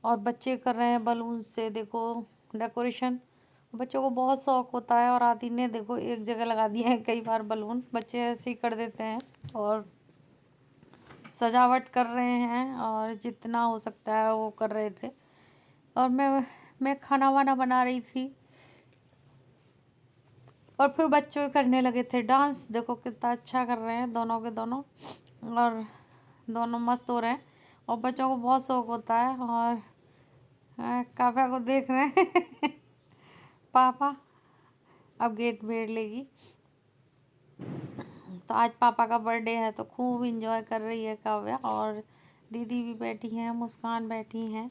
और बच्चे कर रहे हैं बलून से देखो डेकोरेशन। बच्चों को बहुत शौक होता है और आदि ने देखो एक जगह लगा दिए हैं कई बार बलून, बच्चे ऐसे ही कर देते हैं और सजावट कर रहे हैं और जितना हो सकता है वो कर रहे थे। और मैं खाना वाना बना रही थी और फिर बच्चे करने लगे थे डांस। देखो कितना अच्छा कर रहे हैं दोनों के दोनों, और दोनों मस्त हो रहे हैं और बच्चों को बहुत शौक होता है। और काव्या को देख रहे हैं पापा अब गेट भेड़ लेगी। तो आज पापा का बर्थडे है तो खूब इंजॉय कर रही है काव्या, और दीदी भी बैठी हैं, मुस्कान बैठी हैं।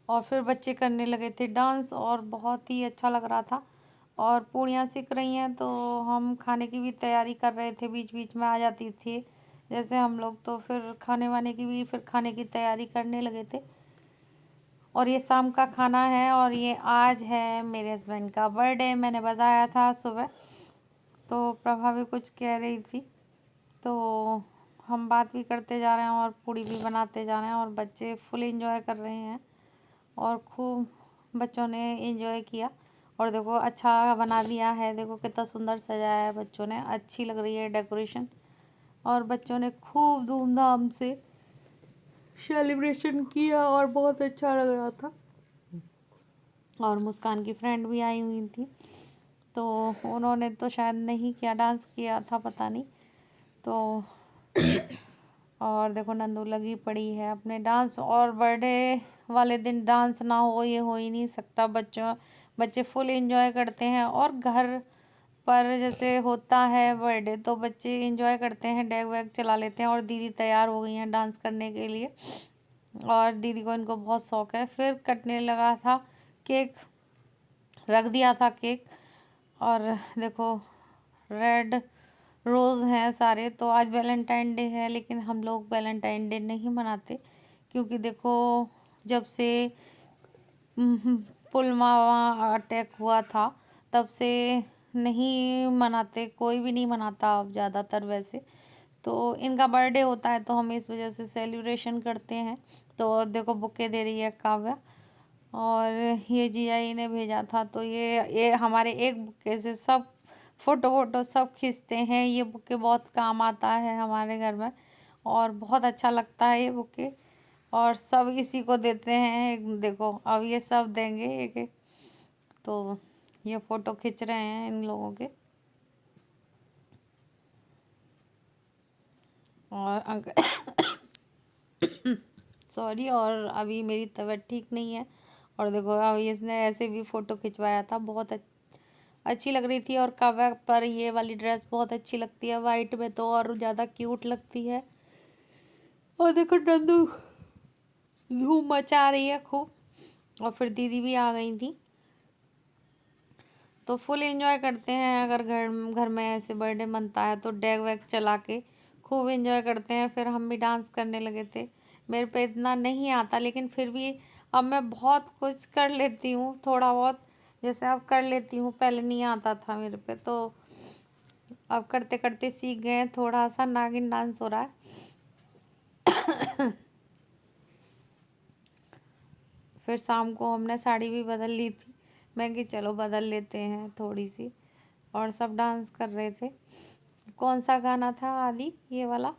और फिर बच्चे करने लगे थे डांस और बहुत ही अच्छा लग रहा था। और पूड़ियाँ सिक रही हैं तो हम खाने की भी तैयारी कर रहे थे, बीच बीच में आ जाती थी जैसे हम लोग, तो फिर खाने वाने की भी फिर खाने की तैयारी करने लगे थे। और ये शाम का खाना है और ये आज है मेरे हस्बैंड का बर्थडे, मैंने बताया था सुबह। तो प्रभा भी कुछ कह रही थी तो हम बात भी करते जा रहे हैं और पूड़ी भी बनाते जा रहे हैं और बच्चे फुल एंजॉय कर रहे हैं और खूब बच्चों ने एंजॉय किया। और देखो अच्छा बना दिया है, देखो कितना सुंदर सजाया है बच्चों ने, अच्छी लग रही है डेकोरेशन। और बच्चों ने खूब धूमधाम से सेलिब्रेशन किया और बहुत अच्छा लग रहा था। और मुस्कान की फ्रेंड भी आई हुई थी तो उन्होंने तो शायद नहीं किया, डांस किया था पता नहीं। तो और देखो नंदू लगी पड़ी है अपने डांस, और बर्थडे वाले दिन डांस ना हो ये हो ही नहीं सकता। बच्चे फुल एंजॉय करते हैं और घर पर जैसे होता है बर्थडे तो बच्चे एंजॉय करते हैं, डेग वैग चला लेते हैं। और दीदी तैयार हो गई हैं डांस करने के लिए और दीदी को इनको बहुत शौक है। फिर कटने लगा था केक, रख दिया था केक। और देखो रेड रोज़ हैं सारे। तो आज वैलेंटाइन डे है लेकिन हम लोग वैलेंटाइन डे नहीं मनाते क्योंकि देखो जब से पुलवामा अटैक हुआ था तब से नहीं मनाते, कोई भी नहीं मनाता अब ज़्यादातर वैसे। तो इनका बर्थडे होता है तो हम इस वजह से सेलिब्रेशन करते हैं। तो और देखो बुके दे रही है काव्या, और ये जियाई ने भेजा था तो ये हमारे एक बुके से सब फ़ोटो वोटो सब खींचते हैं। ये बुके बहुत काम आता है हमारे घर में और बहुत अच्छा लगता है ये बुके, और सब इसी को देते हैं। देखो अब ये सब देंगे एक एक, तो ये फ़ोटो खींच रहे हैं इन लोगों के। और सॉरी, और अभी मेरी तबीयत ठीक नहीं है। और देखो अब इसने ऐसे भी फ़ोटो खिंचवाया था, बहुत अच्छी लग रही थी। और काव्या पर ये वाली ड्रेस बहुत अच्छी लगती है, वाइट में तो और ज़्यादा क्यूट लगती है। और देखो नंदू धूम मचा रही है खूब, और फिर दीदी भी आ गई थी। तो फुल एंजॉय करते हैं, अगर घर घर में ऐसे बर्थडे मनता है तो डेग वैग चला के खूब एंजॉय करते हैं। फिर हम भी डांस करने लगे थे। मेरे पे इतना नहीं आता लेकिन फिर भी अब मैं बहुत कुछ कर लेती हूँ, थोड़ा बहुत जैसे अब कर लेती हूँ, पहले नहीं आता था मेरे पे। तो अब करते करते सीख गए, थोड़ा सा नागिन डांस हो रहा है। फिर शाम को हमने साड़ी भी बदल ली थी, मैं कि चलो बदल लेते हैं थोड़ी सी। और सब डांस कर रहे थे। कौन सा गाना था आदि? ये वाला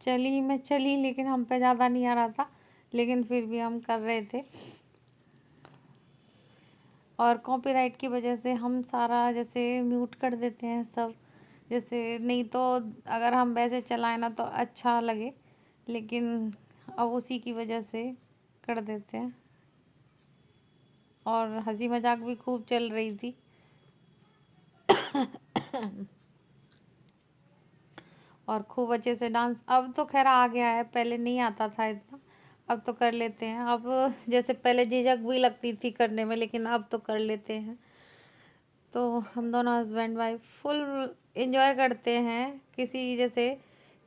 चली मैं चली, लेकिन हम पे ज़्यादा नहीं आ रहा था, लेकिन फिर भी हम कर रहे थे। और कॉपीराइट की वजह से हम सारा जैसे म्यूट कर देते हैं सब, जैसे नहीं तो अगर हम वैसे चलाएं ना तो अच्छा लगे, लेकिन अब उसी की वजह से कर देते हैं। और हंसी मजाक भी खूब चल रही थी। और खूब अच्छे से डांस अब तो खैर आ गया है, पहले नहीं आता था इतना, अब तो कर लेते हैं। अब जैसे पहले झिझक भी लगती थी करने में, लेकिन अब तो कर लेते हैं। तो हम दोनों हस्बैंड वाइफ फुल एंजॉय करते हैं, किसी जैसे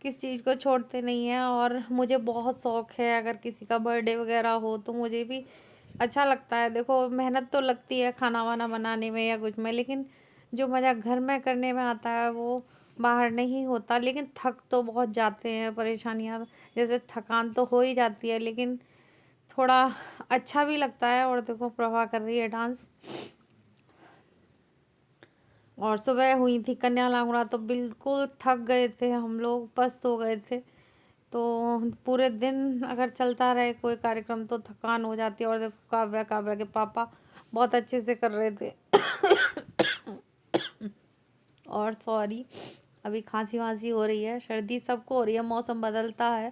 किस चीज़ को छोड़ते नहीं हैं। और मुझे बहुत शौक़ है, अगर किसी का बर्थडे वगैरह हो तो मुझे भी अच्छा लगता है। देखो मेहनत तो लगती है खाना वाना बनाने में या कुछ में, लेकिन जो मज़ा घर में करने में आता है वो बाहर नहीं होता। लेकिन थक तो बहुत जाते हैं, परेशानियाँ जैसे थकान तो हो ही जाती है, लेकिन थोड़ा अच्छा भी लगता है। और देखो प्रभा कर रही है डांस। और सुबह हुई थी कन्या लांगुड़ा, तो बिल्कुल थक गए थे हम लोग, पस्त हो गए थे। तो पूरे दिन अगर चलता रहे कोई कार्यक्रम तो थकान हो जाती है। और देखो काव्या के पापा बहुत अच्छे से कर रहे थे। और सॉरी, अभी खांसी वांसी हो रही है, सर्दी सबको हो रही है, मौसम बदलता है।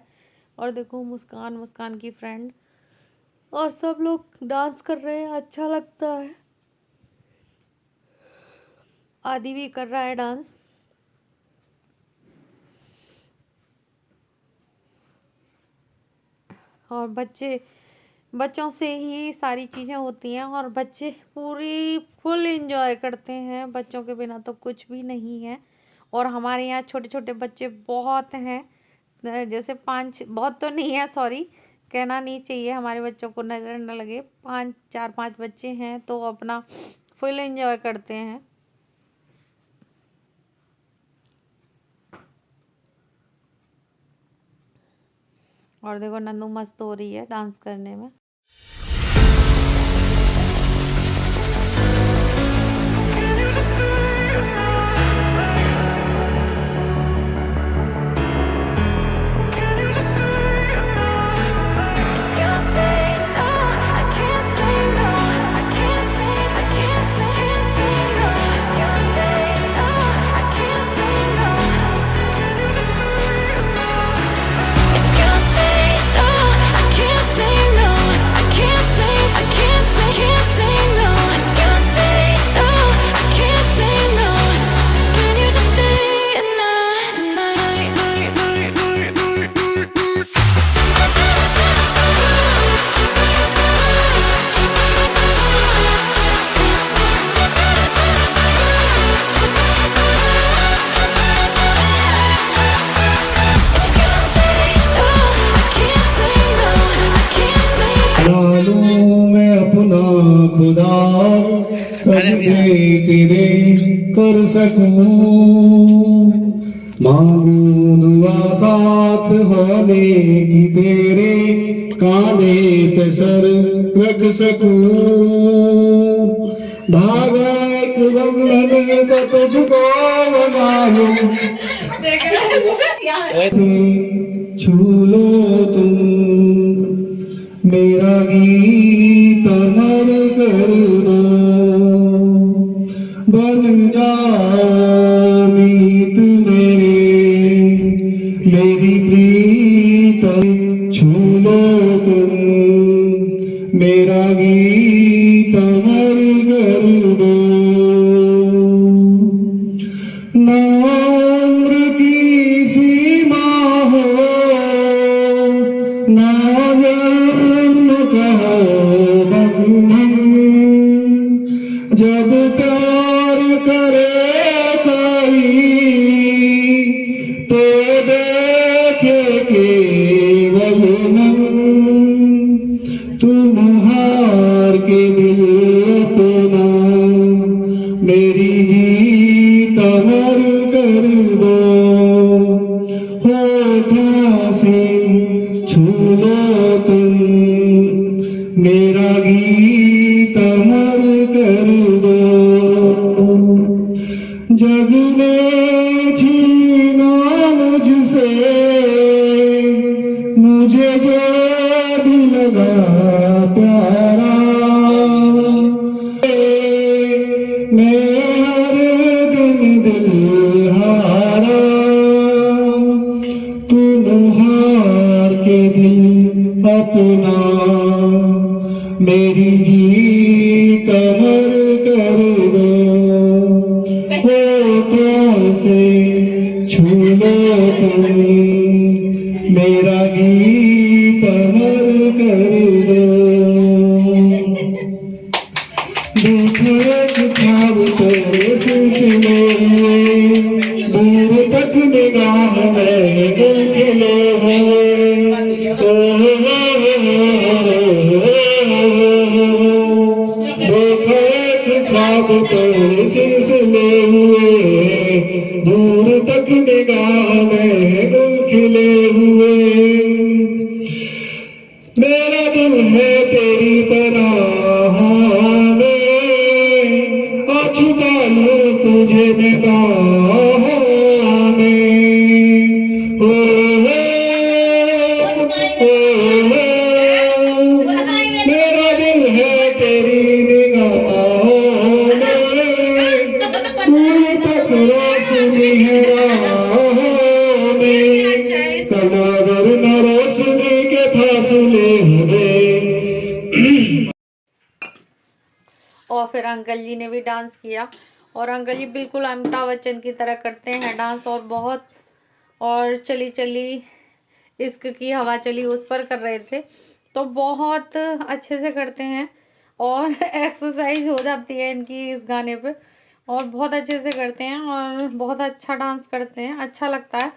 और देखो मुस्कान की फ्रेंड और सब लोग डांस कर रहे हैं, अच्छा लगता है। आदि भी कर रहा है डांस। और बच्चों से ही सारी चीज़ें होती हैं, और बच्चे पूरी फुल एंजॉय करते हैं, बच्चों के बिना तो कुछ भी नहीं है। और हमारे यहाँ छोटे छोटे बच्चे बहुत हैं, जैसे 5, बहुत तो नहीं है, सॉरी कहना नहीं चाहिए, हमारे बच्चों को नज़र न लगे, 4-5 बच्चे हैं, तो अपना फुल एंजॉय करते हैं। और देखो नंदू मस्त हो रही है डांस करने में। खुदा सजदे तेरे कर सकूं, मांगू दुआ साथ होने की तेरे काने पे सर रख सकूं। धागा एक बंधन को तुझको बना लूं, छू लो तुम मेरा गीत अमर कर दो, बन जाओ मीत मेरी प्रीत, छू लो तुम मेरा गीत अमर कर दो। ना उम्र की सीमा हो, ना जब प्यार करे कोई तो देखे केवल मन, तुम हार के दिल अपना मेरी जीत अमर कर दो। होठों से छू लो तुम मेरा गीत अमर कर दो। मैं हर दिन दिल हारा, तूने हार के दिल अपना मेरी जीत अमर कर दो। होठों से छू लो तुम मेरा गीत अमर कर दो। दूसरे ख्वाब तेरे सिलसिले हुए, दूर तक निगाह में दिल खिले हुए। देखो एक ख्वाब तेरे सिलसिले हुए, दूर तक निगाह में दिल खिले हुए। मेरा दिल है तेरी पनाहों में, आ छुपा लूं तुझे निगाहों में। ओ मेरा दिल है तेरी निगाहों में, दूर तक रोशनी है राहों में। कलागर न रोशनी के फासले हुए। और फिर अंकल जी ने भी डांस किया, और अंकल जी बिल्कुल अमिताभ बच्चन की तरह करते हैं डांस, और बहुत, और चली चली इश्क की हवा चली उस पर कर रहे थे, तो बहुत अच्छे से करते हैं, और एक्सरसाइज हो जाती है इनकी इस गाने पे, और बहुत अच्छे से करते हैं, और बहुत अच्छा डांस करते हैं, अच्छा लगता है।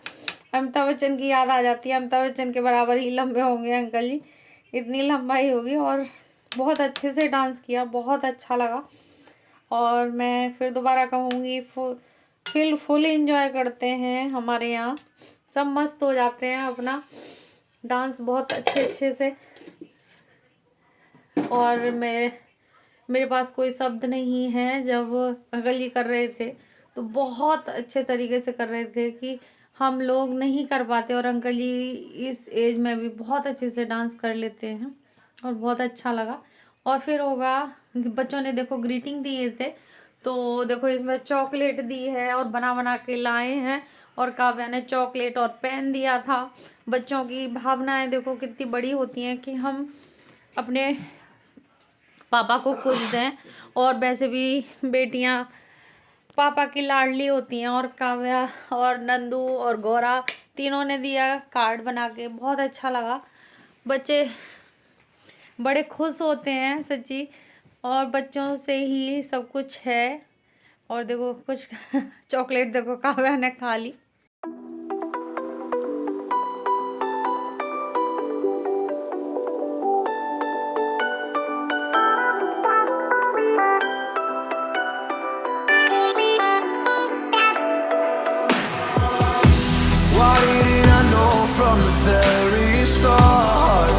अमिताभ बच्चन की याद आ जाती है, अमिताभ बच्चन के बराबर ही लंबे होंगे अंकल जी, इतनी लंबाई होगी, और बहुत अच्छे से डांस किया, बहुत अच्छा लगा। और मैं फिर दोबारा कहूँगी, फुल एंजॉय करते हैं हमारे यहाँ, सब मस्त हो जाते हैं अपना डांस बहुत अच्छे से। और मेरे पास कोई शब्द नहीं है, जब अंकल जी कर रहे थे तो बहुत अच्छे तरीके से कर रहे थे कि हम लोग नहीं कर पाते, और अंकल जी इस एज में भी बहुत अच्छे से डांस कर लेते हैं, और बहुत अच्छा लगा। और फिर होगा, बच्चों ने देखो ग्रीटिंग दिए थे, तो देखो इसमें चॉकलेट दी है और बना बना के लाए हैं, और काव्या ने चॉकलेट और पेन दिया था। बच्चों की भावनाएं देखो कितनी बड़ी होती हैं कि हम अपने पापा को खुश दें, और वैसे भी बेटियां पापा की लाडली होती हैं, और काव्या और नंदू और गौरा तीनों ने दिया कार्ड बना के, बहुत अच्छा लगा। बच्चे बड़े खुश होते हैं सच्ची, और बच्चों से ही सब कुछ है। और देखो कुछ चॉकलेट देखो काव्या ने खा ली। Why didn't I know from the very start?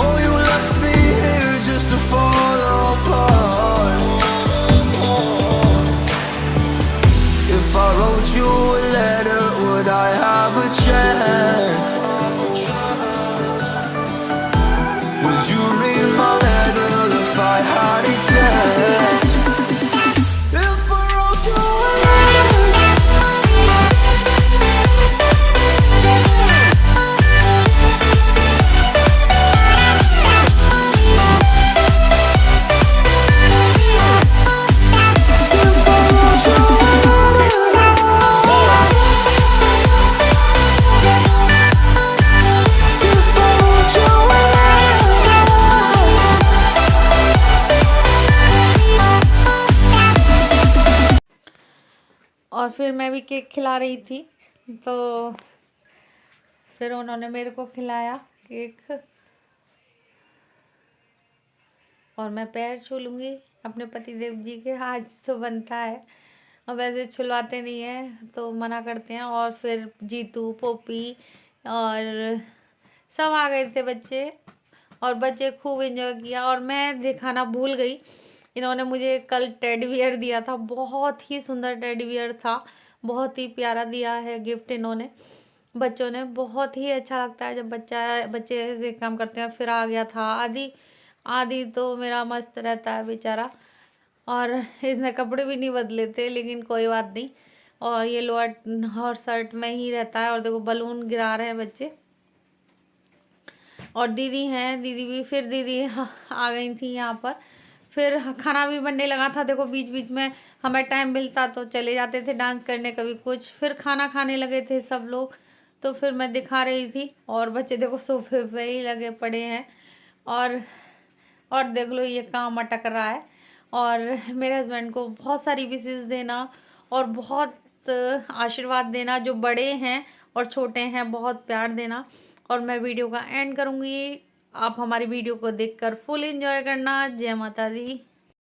Oh, you left me here just to fall apart. If I wrote you a letter, would I have a chance? Would you read my letter if I had a chance? If I wrote you a और फिर मैं भी cake खिला रही थी, तो फिर उन्होंने मेरे को खिलाया केक, और मैं पैर छू लूँगी अपने पतिदेव जी के, आज तो बनता है, और वैसे छुलवाते नहीं हैं तो मना करते हैं। और फिर जीतू पोपी और सब आ गए थे बच्चे, और बच्चे खूब एंजॉय किया, और मैं दिखाना भूल गई, इन्होंने मुझे कल टेडी बियर दिया था, बहुत ही सुंदर टेडी बियर था, बहुत ही प्यारा दिया है गिफ्ट इन्होंने बच्चों ने। बहुत ही अच्छा लगता है जब बच्चे ऐसे काम करते हैं। फिर आ गया था आदि तो मेरा मस्त रहता है बेचारा, और इसने कपड़े भी नहीं बदले थे, लेकिन कोई बात नहीं। और ये लोअर और शर्ट में ही रहता है। और देखो बलून गिरा रहे हैं बच्चे। और दीदी हैं, दीदी भी, फिर दीदी आ गई थी यहाँ पर। फिर खाना भी बनने लगा था। देखो बीच बीच में हमें टाइम मिलता तो चले जाते थे डांस करने, कभी कुछ। फिर खाना खाने लगे थे सब लोग, तो फिर मैं दिखा रही थी। और बच्चे देखो सोफे पे ही लगे पड़े हैं। और देख लो ये काम अटक रहा है। और मेरे हस्बैंड को बहुत सारी विशेष देना और बहुत आशीर्वाद देना, जो बड़े हैं और छोटे हैं, बहुत प्यार देना। और मैं वीडियो का एंड करूँगी। आप हमारी वीडियो को देखकर फुल एंजॉय करना। जय माता दी।